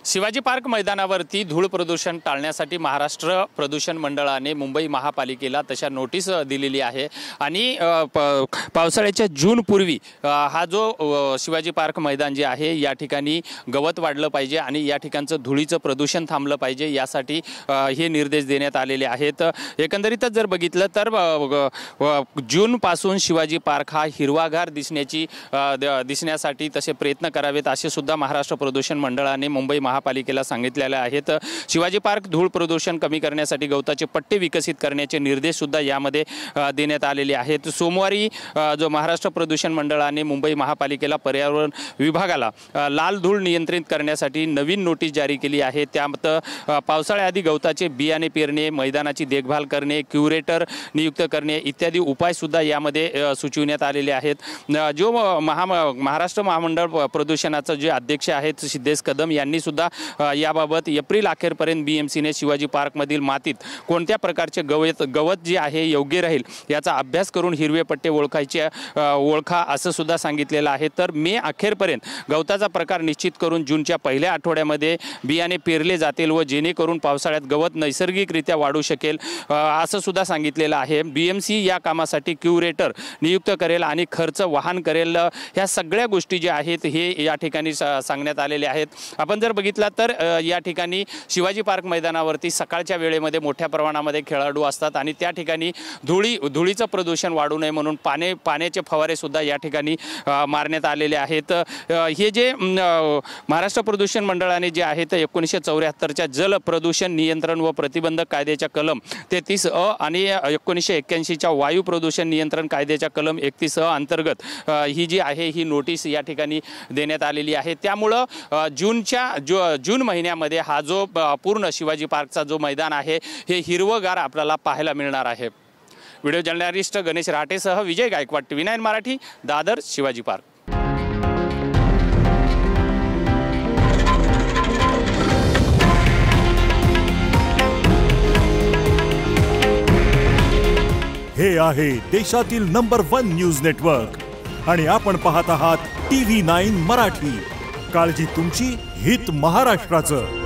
Shivaji park मैदानावरती धूळ प्रदूषण टाळण्यासाठी महाराष्ट्र प्रदूषण मंडळाने मुंबई महापालिकेला तशा नोटीस दिलेली आहे आणि पावसाळ्याच्या जून पूर्वी हा जो शिवाजी पार्क मैदान जे आहे या ठिकाणी गवत वाढलं पाहिजे आणि या ठिकाणचं धुळीचं प्रदूषण थांबलं पाहिजे यासाठी हे निर्देश देण्यात आलेले आहेत। एकंदरीतच जर बघितलं तर जून पासून शिवाजी पार्क हा हिरवागार दिसण्यासाठी तसे प्रयत्न करावेत असे सुद्धा महाराष्ट्र प्रदूषण मंडळाने मुंबई महापालिकेला सांगितलेले आहेत। शिवाजी पार्क धूळ प्रदूषण कमी करण्यासाठी गवताचे पट्टे विकसित करण्याचे निर्देश सुद्धा यामध्ये देण्यात आलेले आहेत। सोमवारी जो महाराष्ट्र प्रदूषण मंडळाने मुंबई महापालिकेला पर्यावरण विभागाला लाल धूळ नियंत्रित करण्यासाठी नवीन नोटीस जारी केली आहे। त्यात पावसाळ्याआधी गवताचे बियाणे पेरणे, मैदानाची देखभाल करणे, क्युरेटर नियुक्त करणे इत्यादी उपाय सुद्धा यामध्ये सुचविण्यात आलेले आहेत। जो महाराष्ट्र महामंडळ प्रदूषणाचे जे अध्यक्ष आहेत सिद्धेश कदम यांनी सुद्धा याबाबत एप्रिल अखेरपर्यंत बीएमसीने शिवाजी पार्कमधील मातीत कोणत्या प्रकारचे गवत जे आहे योग्य राहील याचा अभ्यास करून हिरवे पट्टे ओळखा असं सुद्धा सांगितलेलं आहे। तर मे अखेरपर्यंत गवताचा प्रकार निश्चित करून जूनच्या पहिल्या आठवड्यामध्ये बियाणे पेरले जातील व जेणेकरून पावसाळ्यात गवत नैसर्गिकरित्या वाढू शकेल असं सुद्धा सांगितलेलं आहे। बीएमसी या कामासाठी क्युरेटर नियुक्त करेल आणि खर्च वहन करेल। ह्या सगळ्या गोष्टी ज्या आहेत हे या ठिकाणी सांगण्यात आलेले आहेत। आपण जर बघितला तर या ठिकाणी शिवाजी पार्क मैदानावरती सकाळच्या वेळेमध्ये मोठ्या प्रमाणामध्ये खेळाडू असतात आणि त्या ठिकाणी धुळीचं प्रदूषण वाढू नये म्हणून पाण्याचे फवारे सुद्धा या ठिकाणी मारण्यात आलेले आहेत। हे जे महाराष्ट्र प्रदूषण मंडळाने जे आहे ते 1974च्या जल प्रदूषण नियंत्रण व प्रतिबंधक कायद्याच्या कलम 33A आणि 1981च्या वायू प्रदूषण नियंत्रण कायद्याच्या कलम 31A अंतर्गत ही जी आहे ही नोटीस या ठिकाणी देण्यात आलेली आहे। त्यामुळे जून महिन्यामध्ये हा जो पूर्ण शिवाजी पार्कचा जो मैदान आहे हे हिरवगार आपल्याला पाहायला मिळणार आहे। व्हिडिओ जर्नलिस्ट गणेश राटेसह विजय गायकवाड, TV9 मराठी, दादर शिवाजी पार्क। हे आहे देशातील नंबर 1 न्यूज नेटवर्क आणि आपण पाहत आहात TV9 मराठी। काळजी तुमची, हित महाराष्ट्राचं।